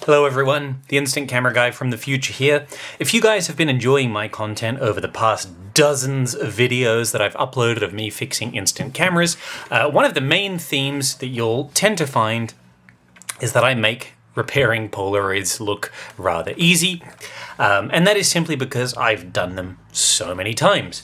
Hello everyone, the Instant Camera Guy from the future here. If you guys have been enjoying my content over the past dozens of videos that I've uploaded of me fixing instant cameras, one of the main themes that you'll tend to find is that I make repairing Polaroids look rather easy, and that is simply because I've done them so many times.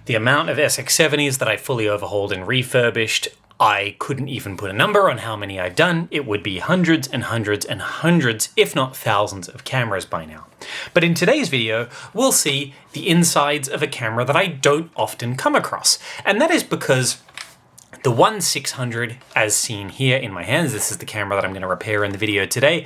The amount of SX70s that I fully overhauled and refurbished, I couldn't even put a number on how many I've done. It would be hundreds and hundreds and hundreds, if not thousands of cameras by now. But in today's video, we'll see the insides of a camera that I don't often come across. And that is because the ONE600, as seen here in my hands, this is the camera that I'm going to repair in the video today,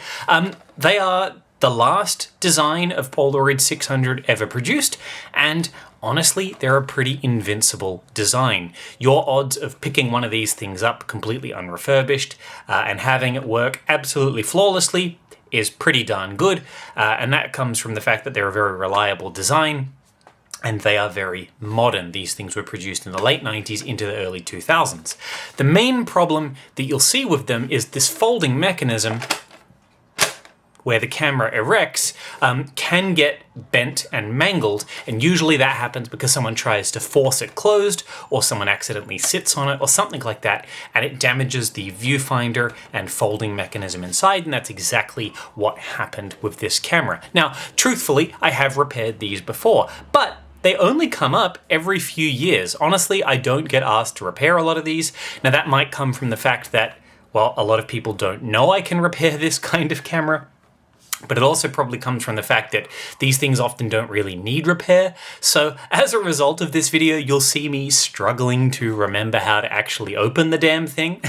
they are the last design of Polaroid 600 ever produced, and honestly, they're a pretty invincible design. Your odds of picking one of these things up completely unrefurbished and having it work absolutely flawlessly is pretty darn good, and that comes from the fact that they're a very reliable design and they are very modern. These things were produced in the late 90s into the early 2000s. The main problem that you'll see with them is this folding mechanism where the camera erects can get bent and mangled, and usually that happens because someone tries to force it closed or someone accidentally sits on it or something like that, and it damages the viewfinder and folding mechanism inside, and that's exactly what happened with this camera. Now, truthfully, I have repaired these before, but they only come up every few years. Honestly, I don't get asked to repair a lot of these. Now, that might come from the fact that, well, a lot of people don't know I can repair this kind of camera. But it also probably comes from the fact that these things often don't really need repair. So as a result of this video, you'll see me struggling to remember how to actually open the damn thing.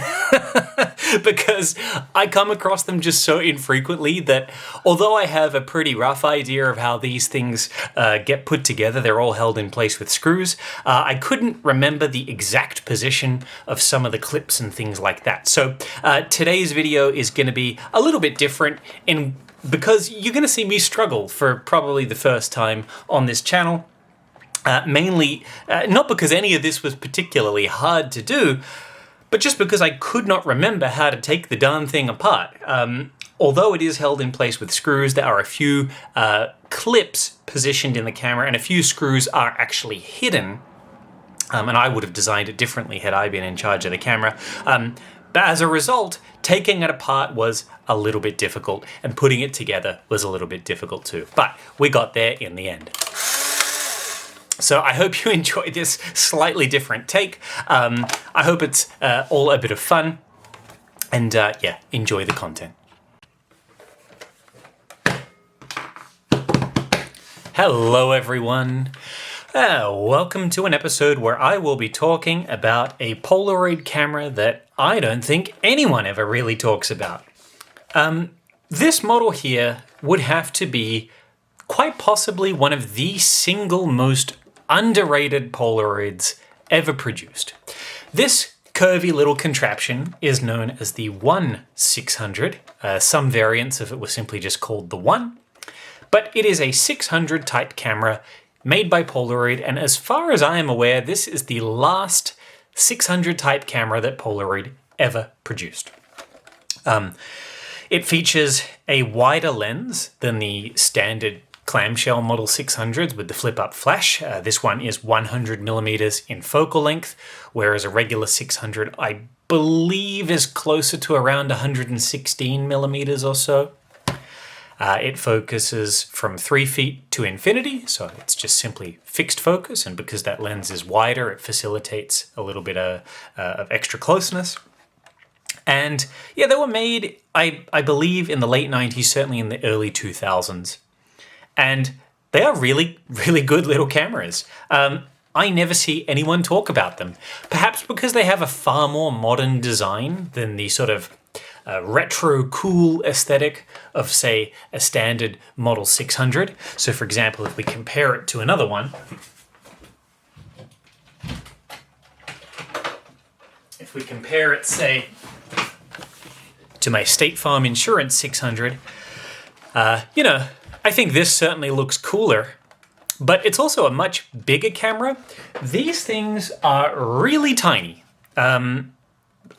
Because I come across them just so infrequently that although I have a pretty rough idea of how these things get put together, they're all held in place with screws, I couldn't remember the exact position of some of the clips and things like that. So today's video is going to be a little bit different because you're going to see me struggle for probably the first time on this channel. Mainly, not because any of this was particularly hard to do, but just because I could not remember how to take the darn thing apart. Although it is held in place with screws, there are a few clips positioned in the camera and a few screws are actually hidden. And I would have designed it differently had I been in charge of the camera. But as a result, taking it apart was a little bit difficult, and putting it together was a little bit difficult too. But we got there in the end. So I hope you enjoy this slightly different take. I hope it's all a bit of fun, and yeah, enjoy the content. Hello everyone. Welcome to an episode where I will be talking about a Polaroid camera that I don't think anyone ever really talks about. This model here would have to be quite possibly one of the single most underrated Polaroids ever produced. This curvy little contraption is known as the ONE600. Some variants of it were simply just called the One, but it is a 600 type camera made by Polaroid, and as far as I am aware, this is the last 600 type camera that Polaroid ever produced. It features a wider lens than the standard clamshell model 600s with the flip-up flash. This one is 100 millimeters in focal length, whereas a regular 600, I believe, is closer to around 116 millimeters or so. It focuses from 3 feet to infinity, so it's just simply fixed focus, and because that lens is wider, it facilitates a little bit of extra closeness. And yeah, they were made, I believe, in the late 90s, certainly in the early 2000s. And they are really, really good little cameras. I never see anyone talk about them, perhaps because they have a far more modern design than the sort of retro cool aesthetic of, say, a standard Model 600. So for example, if we compare it to another one, if we compare it, say, to my State Farm Insurance 600, you know, I think this certainly looks cooler, but it's also a much bigger camera. These things are really tiny.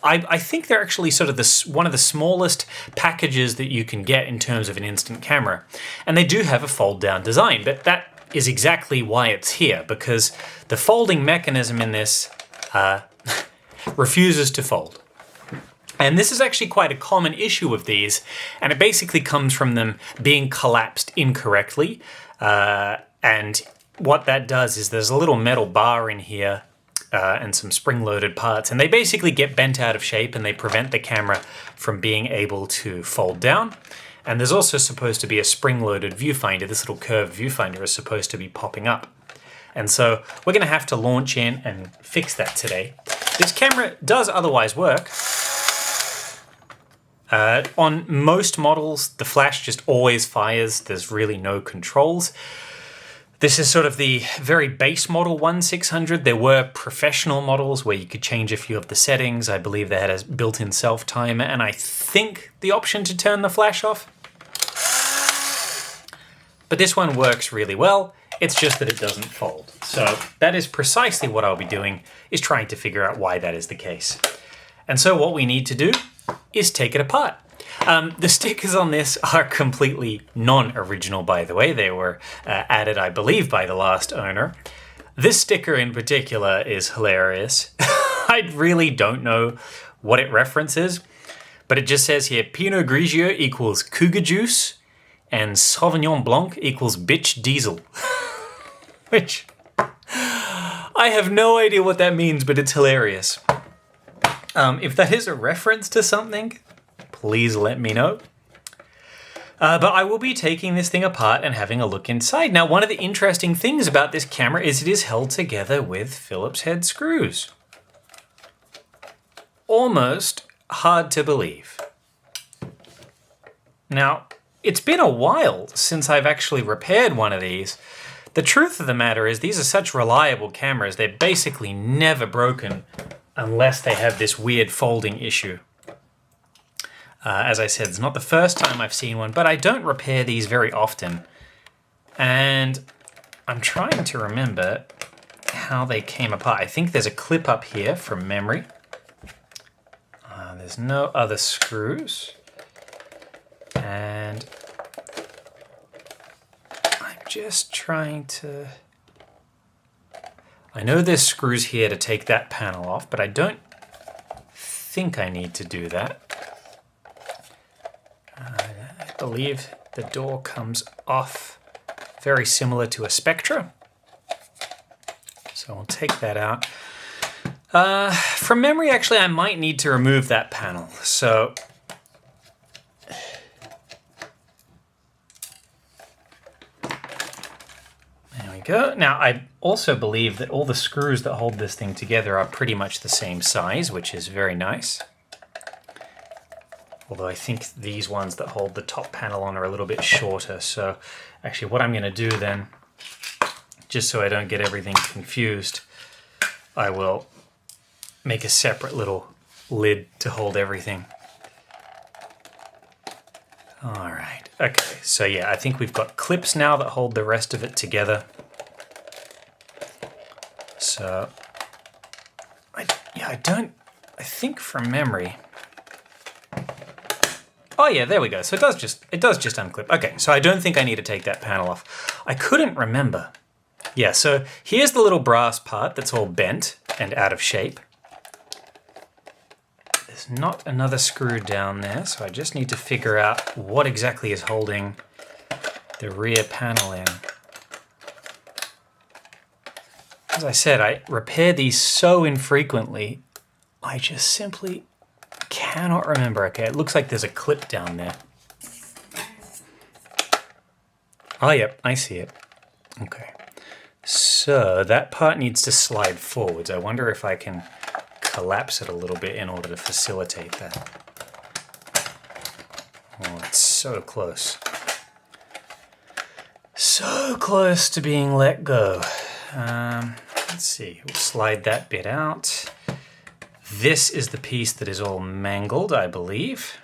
I think they're actually sort of one of the smallest packages that you can get in terms of an instant camera. And they do have a fold-down design, but that is exactly why it's here, because the folding mechanism in this refuses to fold. And this is actually quite a common issue with these, and it basically comes from them being collapsed incorrectly. And what that does is there's a little metal bar in here and some spring-loaded parts, and they basically get bent out of shape and they prevent the camera from being able to fold down. And there's also supposed to be a spring-loaded viewfinder. This little curved viewfinder is supposed to be popping up. And so we're going to have to launch in and fix that today. This camera does otherwise work. On most models, the flash just always fires. There's really no controls. This is sort of the very base model 1/600. There were professional models where you could change a few of the settings. I believe they had a built-in self-timer, and I think the option to turn the flash off. But this one works really well. It's just that it doesn't fold. So that is precisely what I'll be doing, is trying to figure out why that is the case. And so what we need to do is take it apart. The stickers on this are completely non-original, by the way. They were added, I believe, by the last owner. This sticker in particular is hilarious. I really don't know what it references, but it just says here, Pinot Grigio equals cougar juice, and Sauvignon Blanc equals bitch diesel. Which, I have no idea what that means, but it's hilarious. If that is a reference to something, please let me know. But I will be taking this thing apart and having a look inside. Now, one of the interesting things about this camera is it is held together with Phillips head screws. Almost hard to believe. Now, it's been a while since I've actually repaired one of these. The truth of the matter is these are such reliable cameras, they're basically never broken unless they have this weird folding issue. As I said, it's not the first time I've seen one, but I don't repair these very often. And I'm trying to remember how they came apart. I think there's a clip up here from memory. There's no other screws. And I'm just trying to... I know there's screws here to take that panel off, but I don't think I need to do that. I believe the door comes off very similar to a Spectra. So I'll take that out. From memory, actually, I might need to remove that panel. So there we go. Now, I also believe that all the screws that hold this thing together are pretty much the same size, which is very nice. Although I think these ones that hold the top panel on are a little bit shorter. So actually what I'm going to do then, just so I don't get everything confused, I will make a separate little lid to hold everything. All right. Okay. So yeah, I think we've got clips now that hold the rest of it together. So I think from memory. Oh yeah, there we go. So it does just unclip. Okay, so I don't think I need to take that panel off. I couldn't remember. Yeah, so here's the little brass part that's all bent and out of shape. There's not another screw down there, so I just need to figure out what exactly is holding the rear panel in. As I said, I repair these so infrequently, I just simply cannot remember. Okay, it looks like there's a clip down there. Oh, yep, I see it. Okay, so that part needs to slide forwards. I wonder if I can collapse it a little bit in order to facilitate that. Oh, it's so close. So close to being let go. Let's see, we'll slide that bit out. This is the piece that is all mangled, I believe.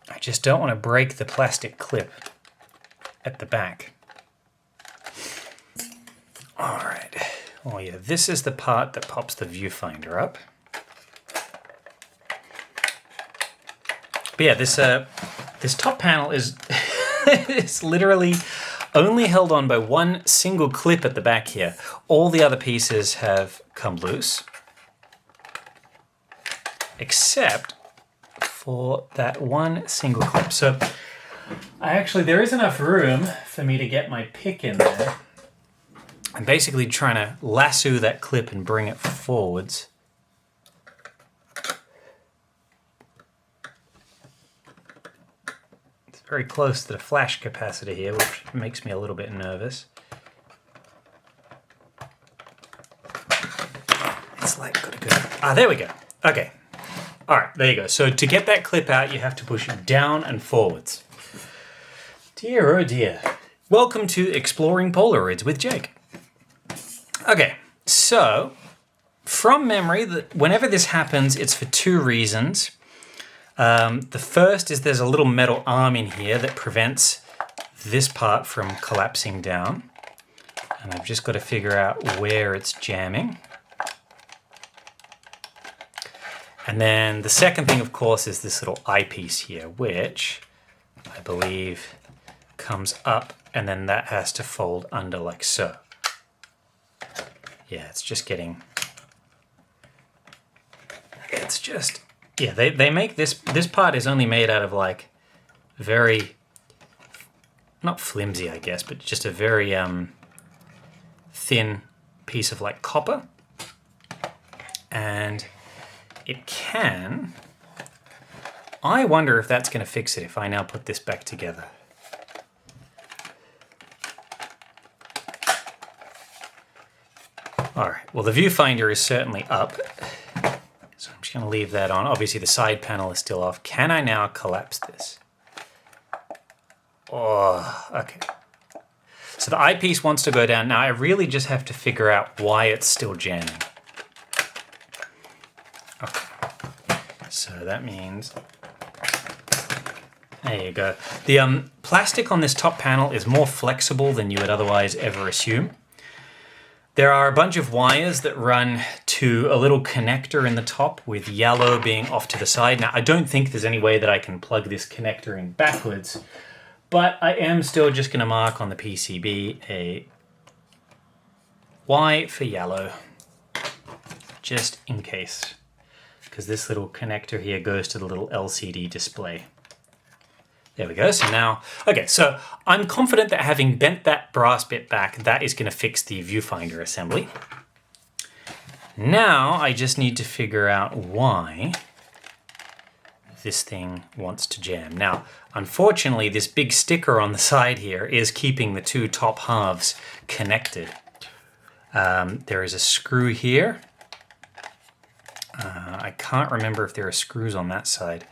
I just don't want to break the plastic clip at the back. All right. Oh yeah, this is the part that pops the viewfinder up. But yeah, this top panel is it's literally only held on by one single clip at the back here. All the other pieces have come loose, except for that one single clip. So there is enough room for me to get my pick in there. I'm basically trying to lasso that clip and bring it forwards. It's very close to the flash capacitor here, which makes me a little bit nervous. It's like, gotta go. Ah, there we go. Okay. All right, there you go. So to get that clip out, you have to push it down and forwards. Dear, oh dear. Welcome to Exploring Polaroids with Jake. Okay, so from memory, whenever this happens, it's for two reasons. The first is there's a little metal arm in here that prevents this part from collapsing down. And I've just got to figure out where it's jamming. And then the second thing, of course, is this little eyepiece here, which I believe comes up and then that has to fold under like so. Yeah, it's just getting... It's just... Yeah, they make this part is only made out of like very... Not flimsy, I guess, but just a very thin piece of like copper. And it can... I wonder if that's going to fix it if I now put this back together. All right, well, the viewfinder is certainly up, so I'm just going to leave that on. Obviously, the side panel is still off. Can I now collapse this? Oh, okay. So the eyepiece wants to go down. Now, I really just have to figure out why it's still jamming. Okay, so that means... There you go. The plastic on this top panel is more flexible than you would otherwise ever assume. There are a bunch of wires that run to a little connector in the top with yellow being off to the side. Now, I don't think there's any way that I can plug this connector in backwards, but I am still just going to mark on the PCB a Y for yellow, just in case, because this little connector here goes to the little LCD display. There we go, so now, okay, so I'm confident that having bent that brass bit back, that is gonna fix the viewfinder assembly. Now, I just need to figure out why this thing wants to jam. Now, unfortunately, this big sticker on the side here is keeping the two top halves connected. There is a screw here. I can't remember if there are screws on that side.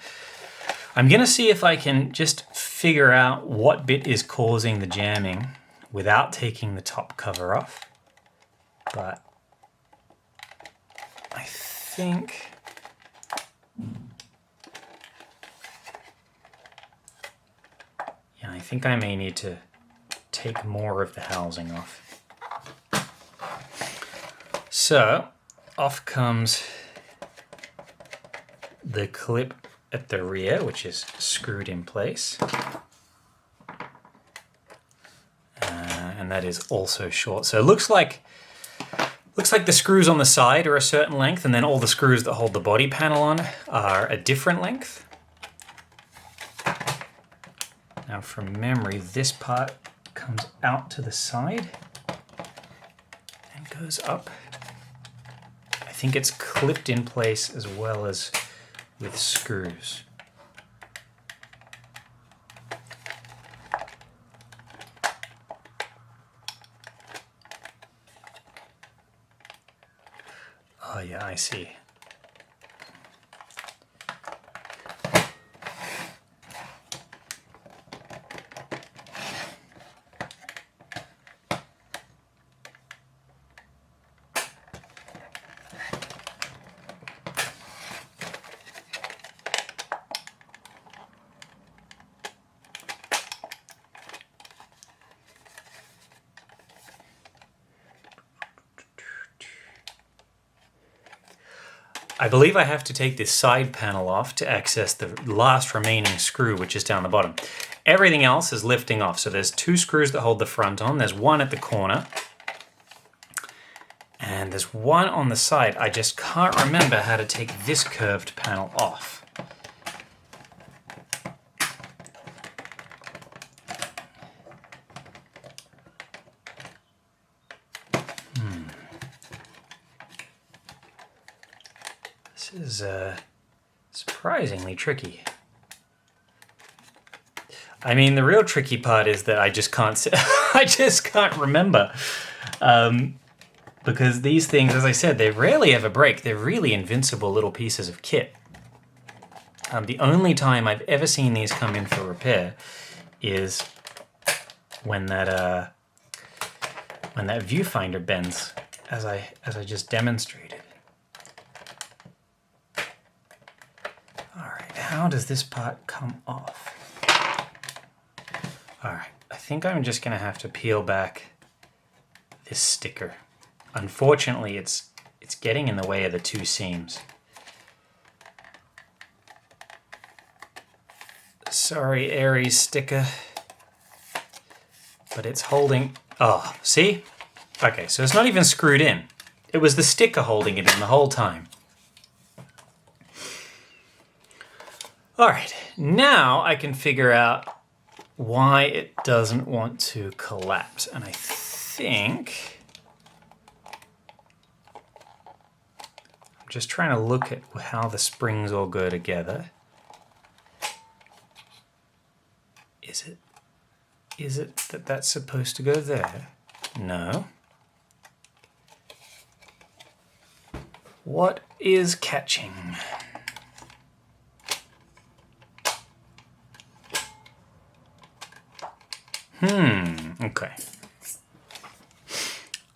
I'm gonna see if I can just figure out what bit is causing the jamming without taking the top cover off. But I think... Yeah, I think I may need to take more of the housing off. So, off comes the clip at the rear, which is screwed in place. And that is also short. So it looks like the screws on the side are a certain length, and then all the screws that hold the body panel on are a different length. Now from memory, this part comes out to the side and goes up. I think it's clipped in place as well as with screws. Oh yeah, I see. I believe I have to take this side panel off to access the last remaining screw, which is down the bottom. Everything else is lifting off. So there's 2 screws that hold the front on. There's one at the corner. And there's one on the side. I just can't remember how to take this curved panel off. This is surprisingly tricky. I mean, the real tricky part is that I just can't I just can't remember. Because these things, as I said, they rarely ever break. They're really invincible little pieces of kit. The only time I've ever seen these come in for repair is when that viewfinder bends, as I just demonstrated. All right, how does this part come off? All right, I think I'm just gonna have to peel back this sticker. Unfortunately, it's getting in the way of the 2 seams. Sorry, Aries sticker. But it's holding... Oh, see? Okay, so it's not even screwed in. It was the sticker holding it in the whole time. All right, now I can figure out why it doesn't want to collapse. And I think... Just trying to look at how the springs all go together. Is it that that's supposed to go there? No. What is catching? Okay.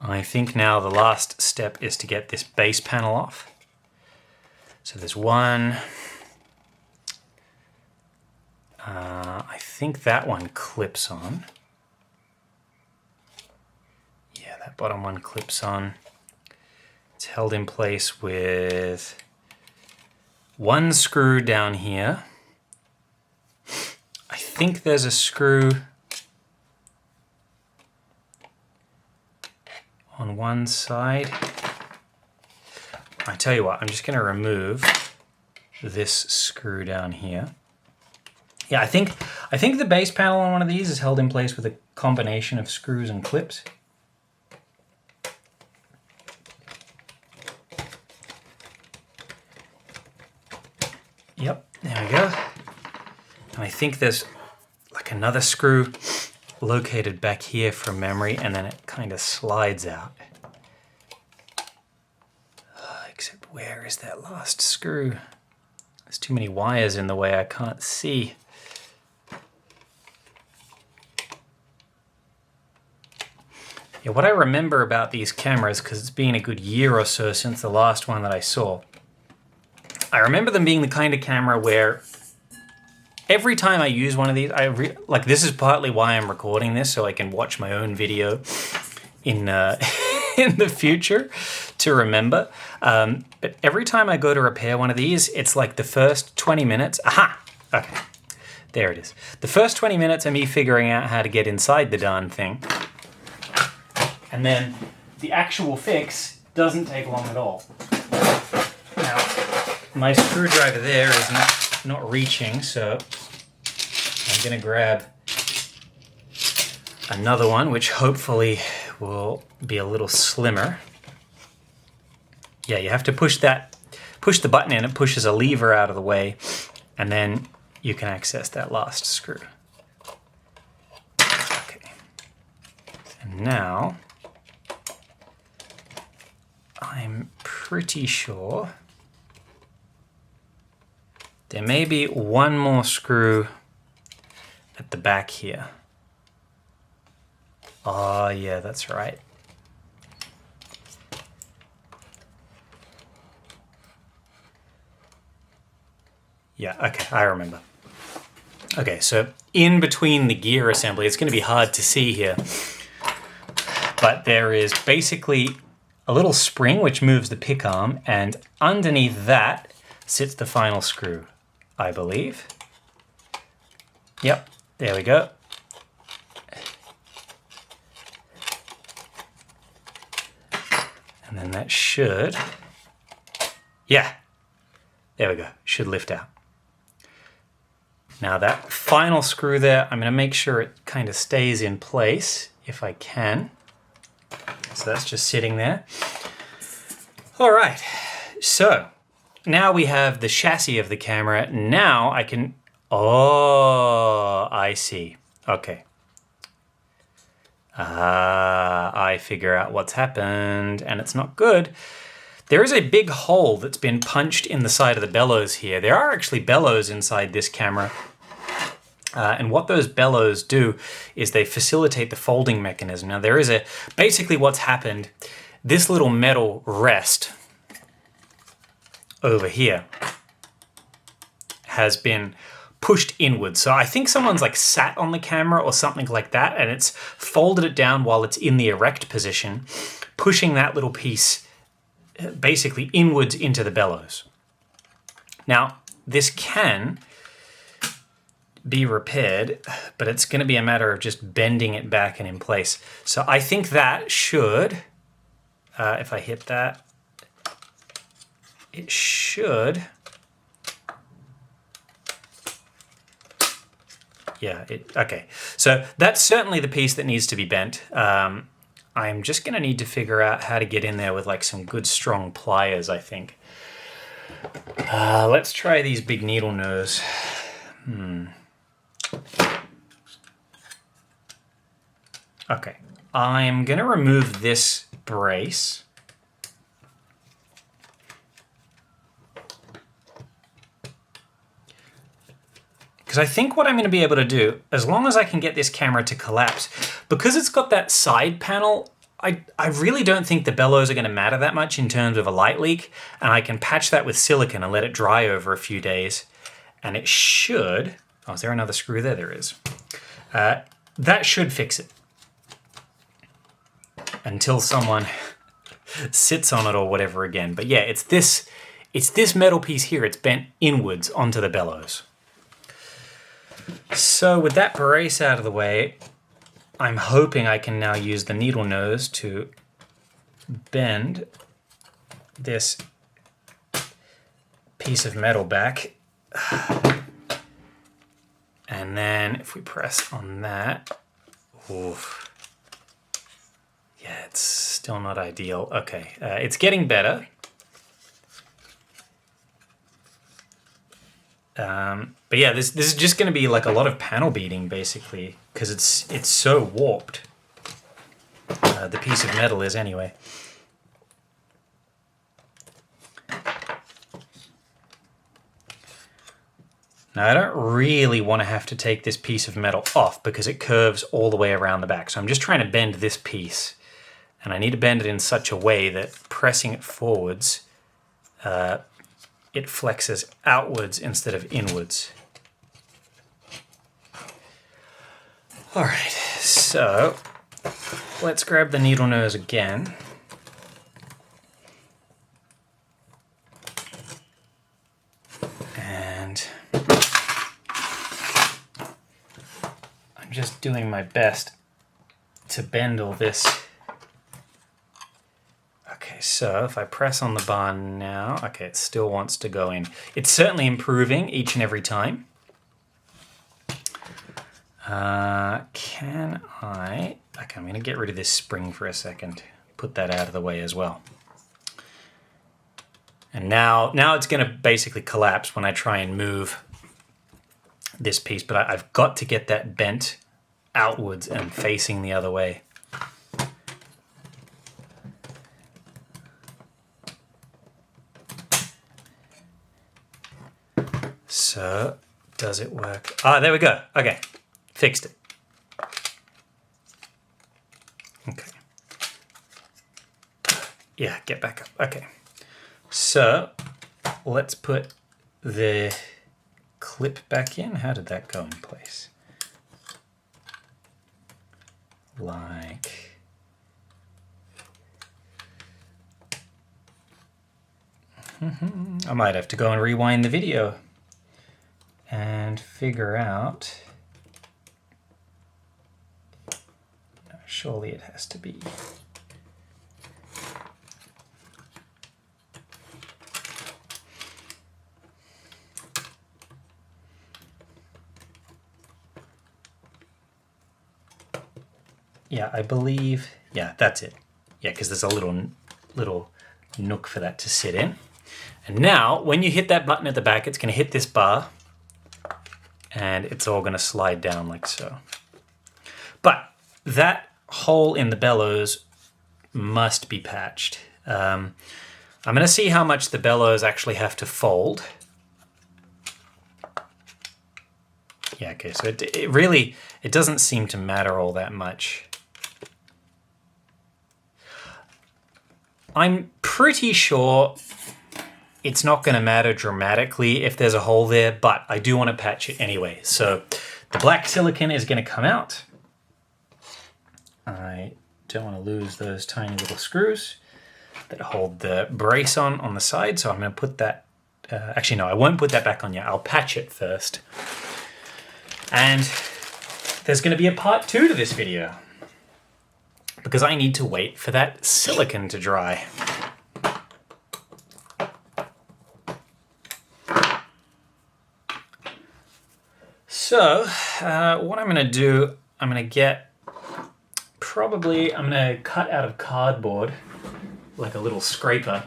I think now the last step is to get this base panel off. So there's one. I think that one clips on. Yeah, that bottom one clips on. It's held in place with 1 screw down here. I think there's a screw on one side. I tell you what, I'm just going to remove this screw down here. Yeah, I think the base panel on one of these is held in place with a combination of screws and clips. Yep, there we go. And I think there's like another screw located back here from memory, and then it kind of slides out. Except where is that last screw? There's too many wires in the way, I can't see. Yeah, what I remember about these cameras, because it's been a good year or so since the last one that I saw, I remember them being the kind of camera where every time I use one of these, like this is partly why I'm recording this, so I can watch my own video in in the future to remember. But every time I go to repair one of these, it's like the first 20 minutes. Aha! Okay, there it is. The first 20 minutes are me figuring out how to get inside the darn thing. And then the actual fix doesn't take long at all. Now, my screwdriver there is not reaching, so I'm gonna grab another one, which hopefully will be a little slimmer. Yeah, you have to push the button in, it pushes a lever out of the way, and then you can access that last screw. Okay. And now, I'm pretty sure there may be one more screw at the back here. Oh yeah, that's right. Yeah, okay, I remember. Okay, so in between the gear assembly, it's going to be hard to see here, but there is basically a little spring which moves the pick arm, and underneath that sits the final screw, I believe. Yep, there we go. And then that should, yeah, there we go, should lift out. Now that final screw there, I'm going to make sure it kind of stays in place if I can. So that's just sitting there. All right, so now we have the chassis of the camera. Now I can, oh, I see, okay. I figure out what's happened, and it's not good. There is a big hole that's been punched in the side of the bellows here. There are actually bellows inside this camera. And what those bellows do is they facilitate the folding mechanism. Now there is basically what's happened, this little metal rest over here has been pushed inwards. So I think someone's like sat on the camera or something like that, and it's folded it down while it's in the erect position, pushing that little piece basically inwards into the bellows. Now, this can be repaired, but it's going to be a matter of just bending it back and in place. So I think that should, if I hit that, it should, yeah, okay. So that's certainly the piece that needs to be bent. I'm just going to need to figure out how to get in there with like some good strong pliers, I think. Let's try these big needle nose. Okay, I'm going to remove this brace. Because I think what I'm going to be able to do, as long as I can get this camera to collapse, because it's got that side panel, I really don't think the bellows are going to matter that much in terms of a light leak, and I can patch that with silicone and let it dry over a few days, and it should, oh, is there another screw there? There is. That should fix it. Until someone sits on it or whatever again. But yeah, it's this metal piece here, it's bent inwards onto the bellows. So with that brace out of the way, I'm hoping I can now use the needle nose to bend this piece of metal back. And then if we press on that, oof. Yeah, it's still not ideal. Okay, it's getting better. But yeah, this is just going to be like a lot of panel beating basically, because it's so warped. The piece of metal is anyway. Now I don't really want to have to take this piece of metal off because it curves all the way around the back. So I'm just trying to bend this piece, and I need to bend it in such a way that pressing it forwards, it flexes outwards instead of inwards. All right, so let's grab the needle nose again. And I'm just doing my best to bend all this. Okay, so if I press on the bar now, okay, it still wants to go in. It's certainly improving each and every time. Can I... Okay, I'm going to get rid of this spring for a second. Put that out of the way as well. And now it's going to basically collapse when I try and move this piece, but I've got to get that bent outwards and facing the other way. So, does it work? Ah, there we go. Okay, fixed it. Okay. Yeah, get back up. Okay. So, let's put the clip back in. How did that go in place? Like I might have to go and rewind the video and figure out. Surely it has to be. Yeah, I believe, yeah, that's it. Yeah, because there's a little nook for that to sit in. And now, when you hit that button at the back, it's going to hit this bar, and it's all going to slide down like so. But that hole in the bellows must be patched. I'm going to see how much the bellows actually have to fold. Yeah, okay, so it really doesn't seem to matter all that much. I'm pretty sure it's not going to matter dramatically if there's a hole there, but I do want to patch it anyway. So the black silicone is going to come out. I don't want to lose those tiny little screws that hold the brace on the side, so I'm going to put that, actually no, I won't put that back on yet. I'll patch it first. And there's going to be a part 2 to this video, because I need to wait for that silicone to dry. So, what I'm going to do, I'm going to cut out of cardboard, like a little scraper.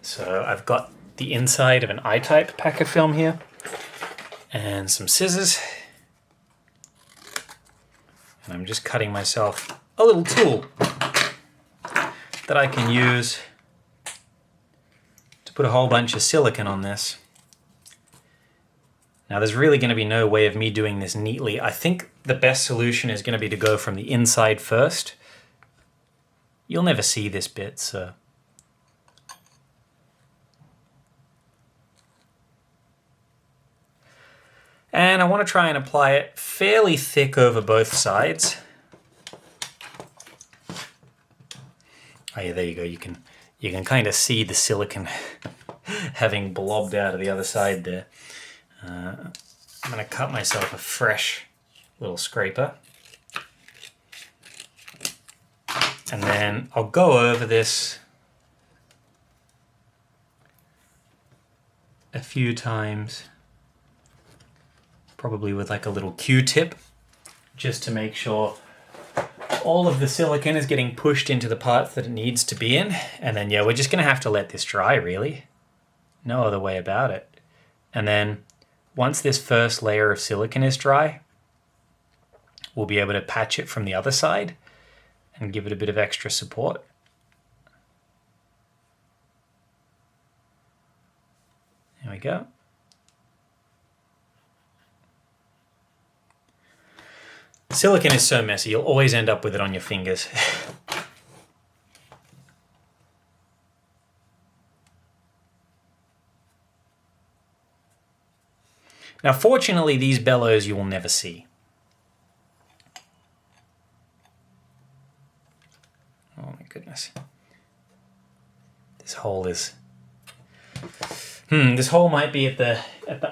So I've got the inside of an I-type pack of film here, and some scissors. And I'm just cutting myself a little tool that I can use to put a whole bunch of silicone on this. Now there's really going to be no way of me doing this neatly. I think the best solution is going to be to go from the inside first. You'll never see this bit, so. And I want to try and apply it fairly thick over both sides. Oh yeah, there you go. You can kind of see the silicone having blobbed out of the other side there. I'm going to cut myself a fresh little scraper. And then I'll go over this a few times, probably with like a little Q-tip, just to make sure all of the silicone is getting pushed into the parts that it needs to be in. And then, yeah, we're just going to have to let this dry, really. No other way about it. And then once this first layer of silicone is dry, we'll be able to patch it from the other side and give it a bit of extra support. There we go. Silicone is so messy, you'll always end up with it on your fingers. Now, fortunately, these bellows you will never see. Oh my goodness. This hole is... this hole might be at the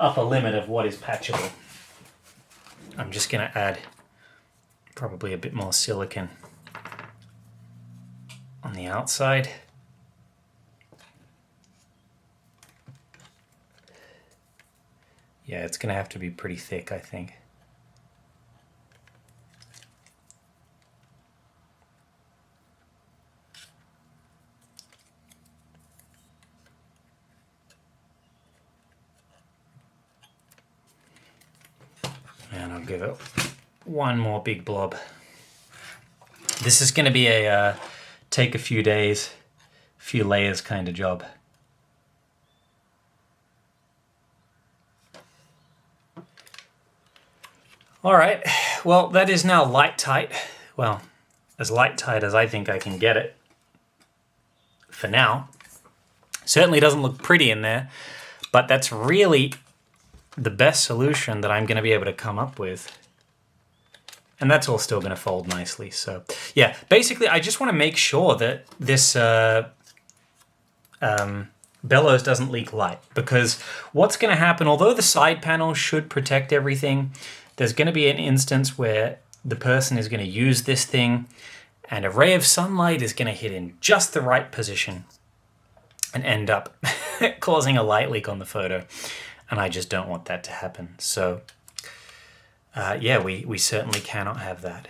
upper limit of what is patchable. I'm just going to add probably a bit more silicone on the outside. Yeah, it's going to have to be pretty thick, I think. And I'll give it one more big blob. This is going to be a take a few days, few layers kind of job. All right, well, that is now light tight. Well, as light tight as I think I can get it for now. Certainly doesn't look pretty in there, but that's really the best solution that I'm going to be able to come up with. And that's all still going to fold nicely. So yeah, basically I just want to make sure that this bellows doesn't leak light, because what's going to happen, although the side panel should protect everything, there's going to be an instance where the person is going to use this thing and a ray of sunlight is going to hit in just the right position and end up causing a light leak on the photo. And I just don't want that to happen. So yeah, we certainly cannot have that.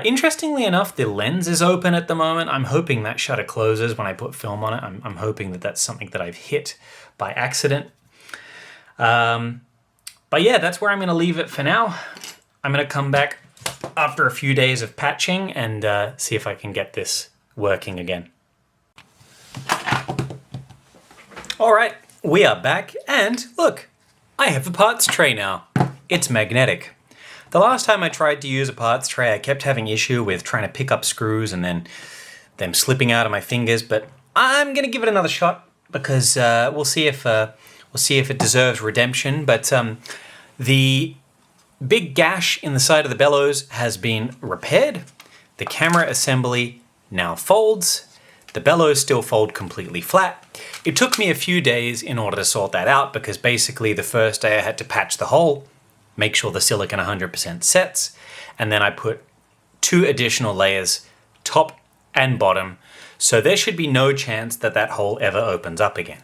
Interestingly enough, the lens is open at the moment. I'm hoping that shutter closes when I put film on it. I'm hoping that that's something that I've hit by accident. But yeah, that's where I'm going to leave it for now. I'm going to come back after a few days of patching and see if I can get this working again. All right, we are back, and look, I have a parts tray now. It's magnetic. The last time I tried to use a parts tray, I kept having issue with trying to pick up screws and then them slipping out of my fingers, but I'm going to give it another shot because we'll see if it deserves redemption. But the big gash in the side of the bellows has been repaired. The camera assembly now folds. The bellows still fold completely flat. It took me a few days in order to sort that out because basically the first day I had to patch the hole, make sure the silicon 100% sets, and then I put 2 additional layers, top and bottom, so there should be no chance that that hole ever opens up again.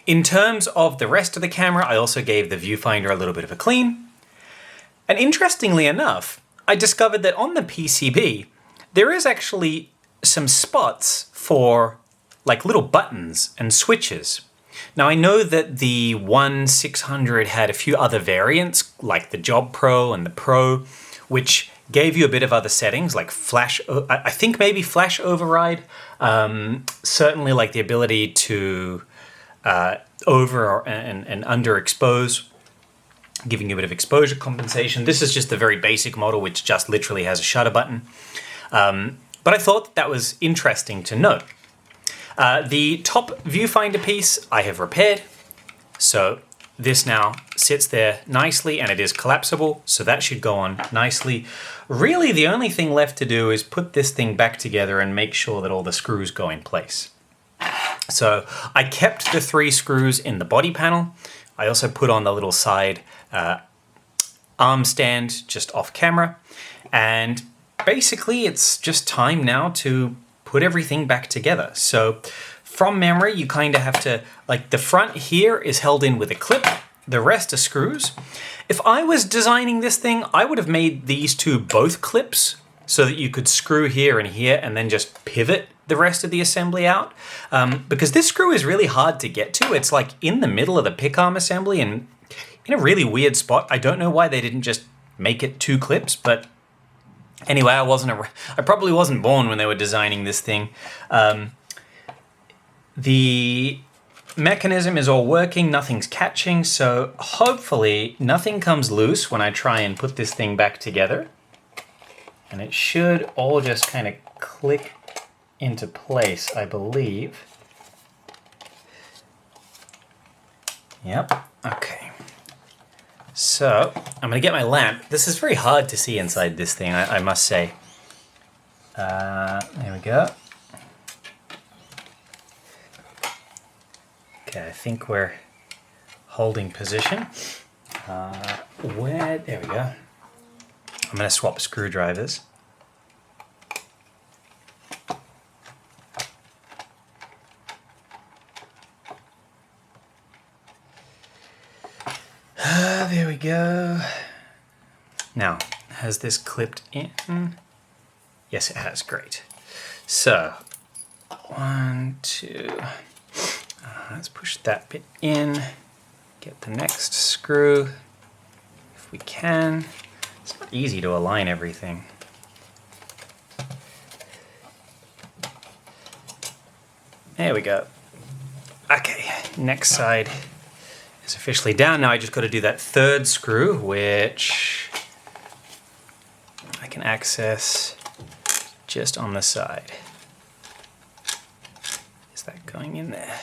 In terms of the rest of the camera, I also gave the viewfinder a little bit of a clean. And interestingly enough, I discovered that on the PCB, there is actually some spots for like little buttons and switches. Now I know that the ONE600 had a few other variants like the Job Pro and the Pro, which gave you a bit of other settings like flash, I think maybe flash override, certainly like the ability to over and underexpose, giving you a bit of exposure compensation. This is just the very basic model, which just literally has a shutter button. But I thought that was interesting to note. The top viewfinder piece I have repaired. So this now sits there nicely and it is collapsible. So that should go on nicely. Really, the only thing left to do is put this thing back together and make sure that all the screws go in place. So I kept the 3 screws in the body panel. I also put on the little side arm stand just off camera. And basically it's just time now to put everything back together. So from memory, you kind of have to, like the front here is held in with a clip, the rest are screws. If I was designing this thing, I would have made these 2 both clips so that you could screw here and then just pivot the rest of the assembly out. Because this screw is really hard to get to. It's like in the middle of the pick arm assembly and in a really weird spot. I don't know why they didn't just make it 2 clips, but anyway, I probably wasn't born when they were designing this thing. The mechanism is all working, nothing's catching, so hopefully nothing comes loose when I try and put this thing back together. And it should all just kind of click into place, I believe. Yep, okay. So, I'm gonna get my lamp. This is very hard to see inside this thing, I must say. There we go. Okay, I think we're holding position. There we go. I'm gonna swap screwdrivers. There we go. Now, has this clipped in? Yes, it has. Great. So, 1, 2. Let's push that bit in. Get the next screw if we can. It's not easy to align everything. There we go. Okay, next side is officially down. Now I just got to do that 3rd screw, which I can access just on the side. Is that going in there?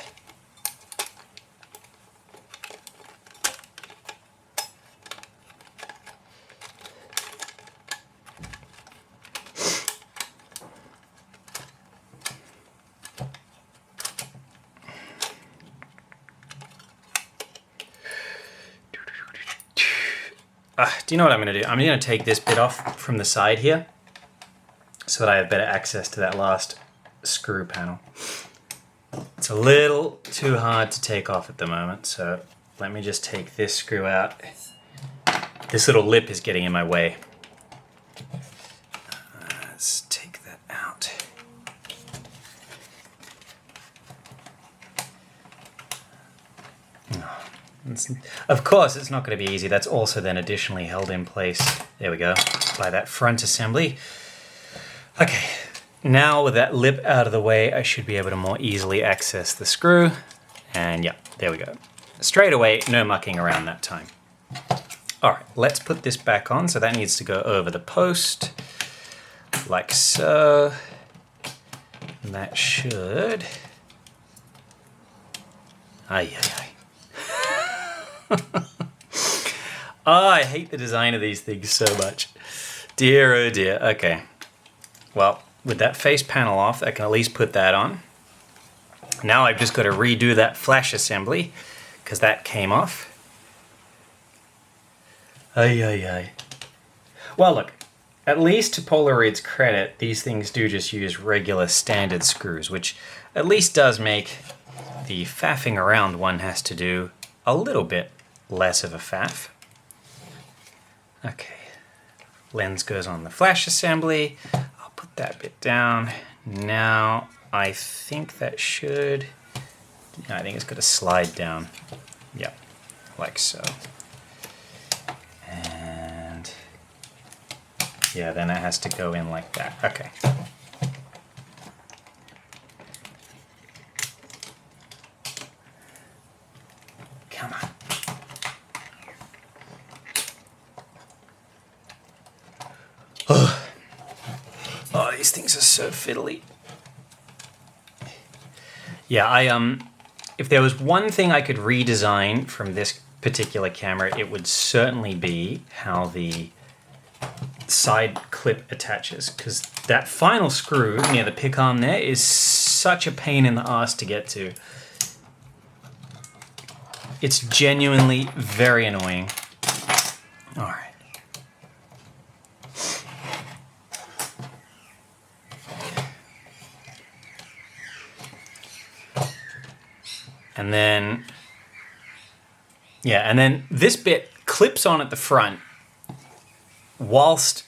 Do you know what I'm going to do? I'm going to take this bit off from the side here so that I have better access to that last screw panel. It's a little too hard to take off at the moment, so let me just take this screw out. This little lip is getting in my way. Let's take that out. Of course, it's not going to be easy. That's also then additionally held in place, there we go, by that front assembly. Okay, now with that lip out of the way, I should be able to more easily access the screw. And yeah, there we go. Straight away, no mucking around that time. All right, let's put this back on. So that needs to go over the post, like so. And that should... Ay, ay, ay. Oh, I hate the design of these things so much. Dear, oh dear. Okay. Well, with that face panel off, I can at least put that on. Now I've just got to redo that flash assembly because that came off. Ay, ay, ay. Well, look, at least to Polaroid's credit, these things do just use regular standard screws, which at least does make the faffing around one has to do a little bit less of a faff. Okay, lens goes on the flash assembly. I'll put that bit down. Now I think that should, I think it's got to slide down. Yep, like so. And yeah, then it has to go in like that. Okay. Come on. Oh, these things are so fiddly. Yeah, if there was one thing I could redesign from this particular camera, it would certainly be how the side clip attaches, because that final screw near the pick arm there is such a pain in the ass to get to. It's genuinely very annoying. All right. And then, yeah, and then this bit clips on at the front whilst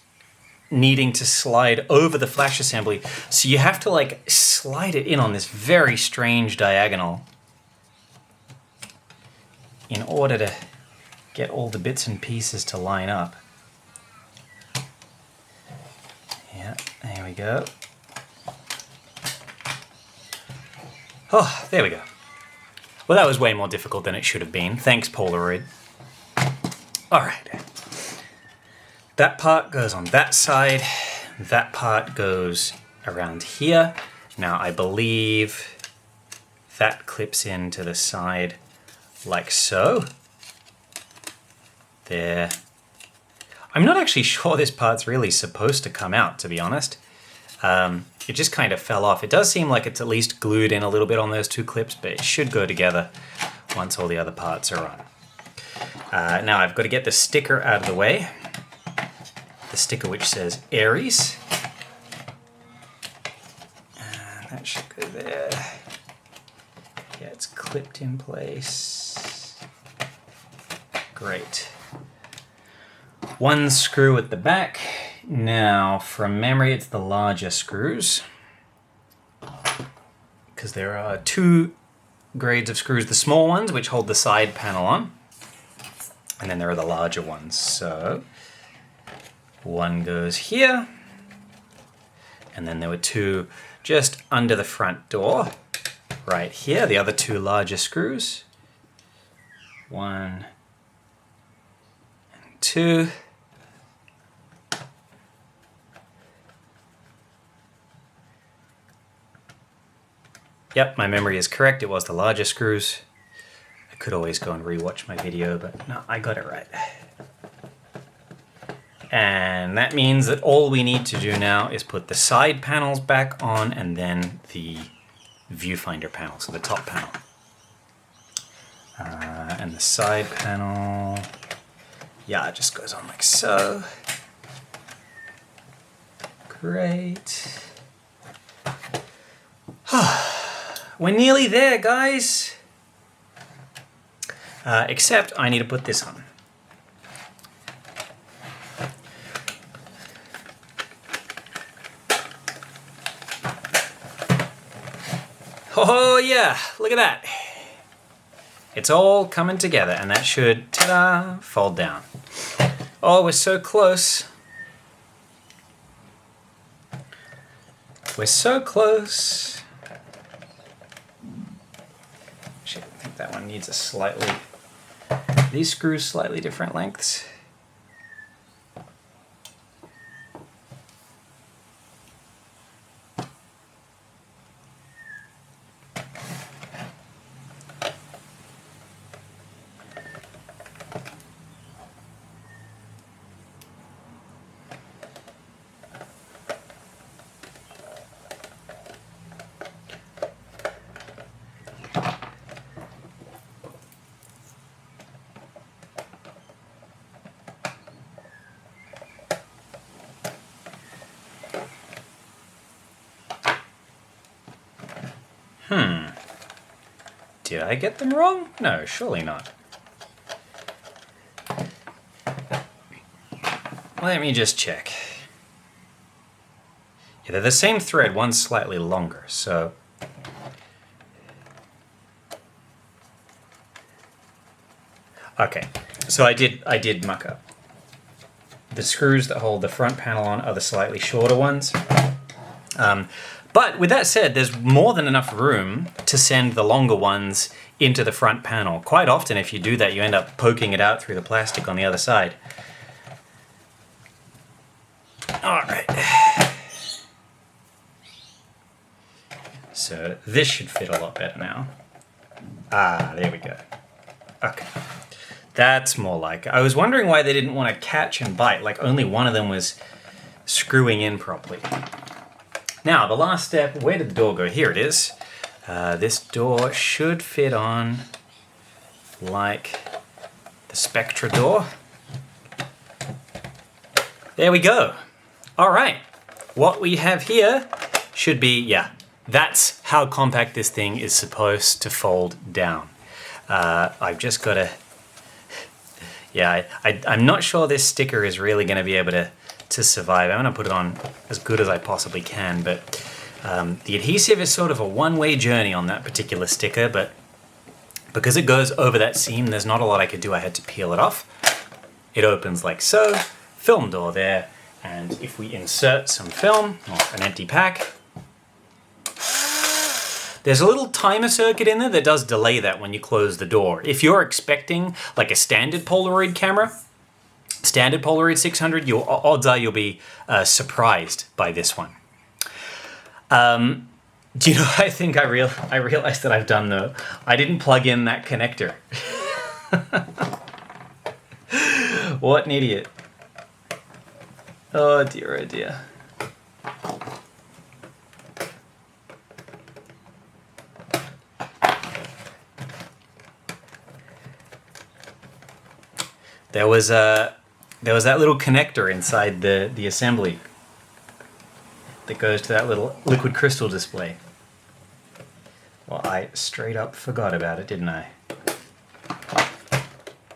needing to slide over the flash assembly. So you have to like slide it in on this very strange diagonal in order to get all the bits and pieces to line up. Yeah, there we go. Oh, there we go. Well, that was way more difficult than it should have been. Thanks, Polaroid. All right. That part goes on that side. That part goes around here. Now, I believe that clips into the side like so. There. I'm not actually sure this part's really supposed to come out, to be honest. It just kind of fell off. It does seem like it's at least glued in a little bit on those two clips, but it should go together once all the other parts are on. Now I've got to get the sticker out of the way. The sticker which says Aries. And that should go there. Yeah, it's clipped in place. Great. One screw at the back. Now, from memory, it's the larger screws, because there are two grades of screws. The small ones, which hold the side panel on, and then there are the larger ones. So, one goes here, and then there were two just under the front door, right here, the other two larger screws. One and two. Yep, my memory is correct. It was the larger screws. I could always go and rewatch my video, but no, I got it right. And that means that all we need to do now is put the side panels back on and then the viewfinder panel, so the top panel. And the side panel Yeah, it just goes on like so. Great. We're nearly there, guys. Except I need to put this on. Oh yeah, look at that. It's all coming together, and that should, ta-da, fold down. Oh, we're so close. We're so close. Actually, I think that one needs a slightly, these screws slightly different lengths. Did I get them wrong? No, surely not. Let me just check. Yeah, they're the same thread, one's slightly longer, so... Okay, so I did muck up. The screws that hold the front panel on are the slightly shorter ones. But with that said, there's more than enough room to send the longer ones into the front panel. Quite often, if you do that, you end up poking it out through the plastic on the other side. All right. So this should fit a lot better now. Ah, there we go. Okay. That's more like it. I was wondering why they didn't want to catch and bite, like only one of them was screwing in properly. Now, the last step, where did the door go? Here it is. This door should fit on like the Spectra door. There we go. All right. What we have here should be, yeah, that's how compact this thing is supposed to fold down. I've just got to, yeah, I'm not sure this sticker is really going to be able to survive. I'm going to put it on as good as I possibly can, but the adhesive is sort of a one-way journey on that particular sticker, but because it goes over that seam, there's not a lot I could do. I had to peel it off. It opens like so, film door there, and if we insert some film, or an empty pack, there's a little timer circuit in there that does delay that when you close the door. If you're expecting like a standard Polaroid camera, standard Polaroid 600, your odds are you'll be surprised by this one. Do you know, I think I realized that I've done though. I didn't plug in that connector. What an idiot. Oh dear, oh dear. There was that little connector inside the assembly that goes to that little liquid crystal display. Well, I straight up forgot about it, didn't I?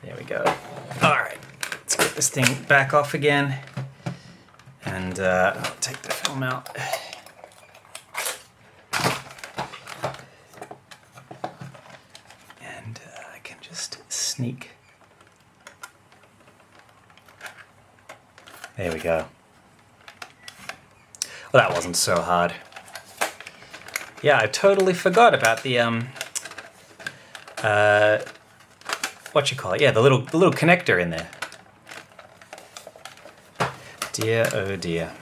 There we go. All right, let's get this thing back off again, and I'll take the film out. And I can just sneak. There we go. Well, that wasn't so hard. Yeah, I totally forgot about the what you call it? Yeah, the little connector in there. Dear, oh dear.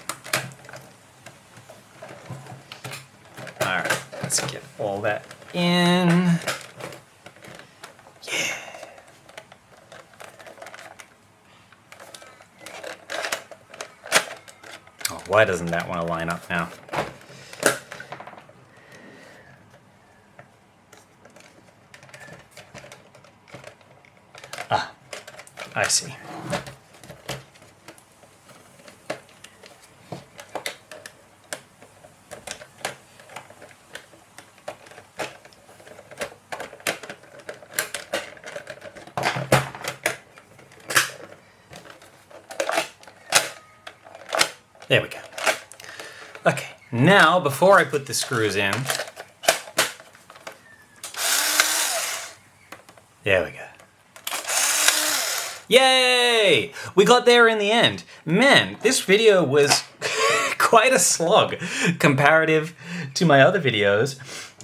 All right, let's get all that in. Yeah. Oh, why doesn't that want to line up now? I see. There we go. Okay, now before I put the screws in, there we go. Yay! We got there in the end. Man, this video was quite a slog comparative to my other videos.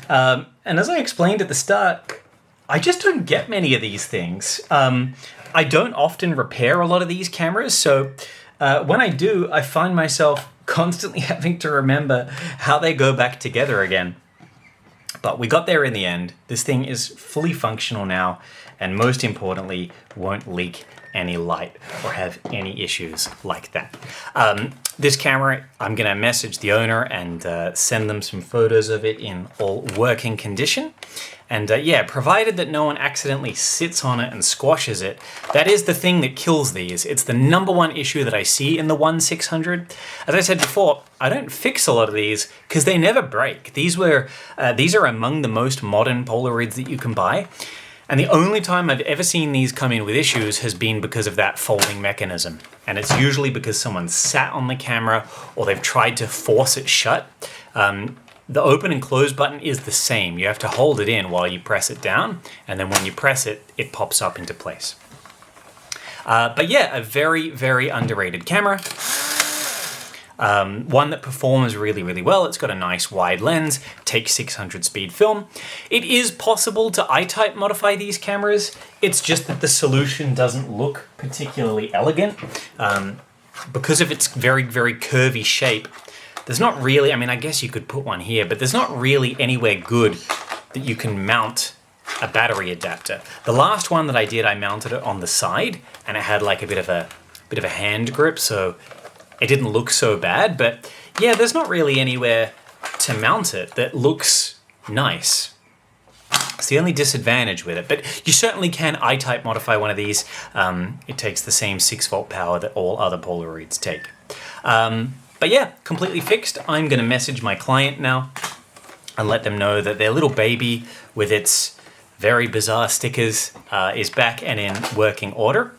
And as I explained at the start, I just don't get many of these things. I don't often repair a lot of these cameras, so when I do, I find myself constantly having to remember how they go back together again. But we got there in the end. This thing is fully functional now, and most importantly, won't leak any light or have any issues like that. This camera, I'm gonna message the owner and send them some photos of it in all working condition. And yeah, provided that no one accidentally sits on it and squashes it, that is the thing that kills these. It's the #1 issue that I see in the ONE600. As I said before, I don't fix a lot of these because they never break. These are among the most modern Polaroids that you can buy. And the only time I've ever seen these come in with issues has been because of that folding mechanism. And it's usually because someone sat on the camera or they've tried to force it shut. The open and close button is the same. You have to hold it in while you press it down, and then when you press it, it pops up into place. But yeah, a very, very underrated camera. One that performs really, really well. It's got a nice wide lens, takes 600 speed film. It is possible to I-type modify these cameras. It's just that the solution doesn't look particularly elegant. Because of its very, very curvy shape, there's not really, I mean, I guess you could put one here, but there's not really anywhere good that you can mount a battery adapter. The last one that I did, I mounted it on the side, and it had like a bit of a hand grip, so it didn't look so bad. But yeah, there's not really anywhere to mount it that looks nice. It's the only disadvantage with it, but you certainly can I-type modify one of these. It takes the same 6-volt power that all other Polaroids take. But yeah, completely fixed. I'm gonna message my client now and let them know that their little baby with its very bizarre stickers is back and in working order.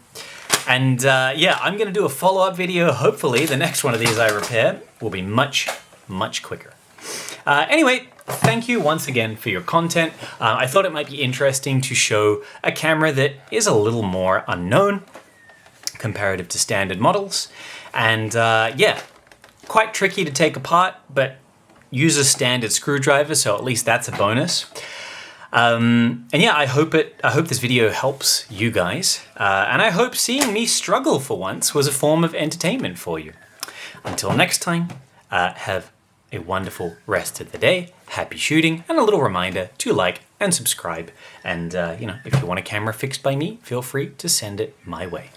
And yeah, I'm gonna do a follow-up video. Hopefully the next one of these I repair will be much, much quicker. Anyway, thank you once again for your content. I thought it might be interesting to show a camera that is a little more unknown comparative to standard models. And yeah, quite tricky to take apart, but use a standard screwdriver, so at least that's a bonus. And yeah, I hope this video helps you guys, and I hope seeing me struggle for once was a form of entertainment for you. Until next time, have a wonderful rest of the day, happy shooting, and a little reminder to like and subscribe. And you know, if you want a camera fixed by me, feel free to send it my way.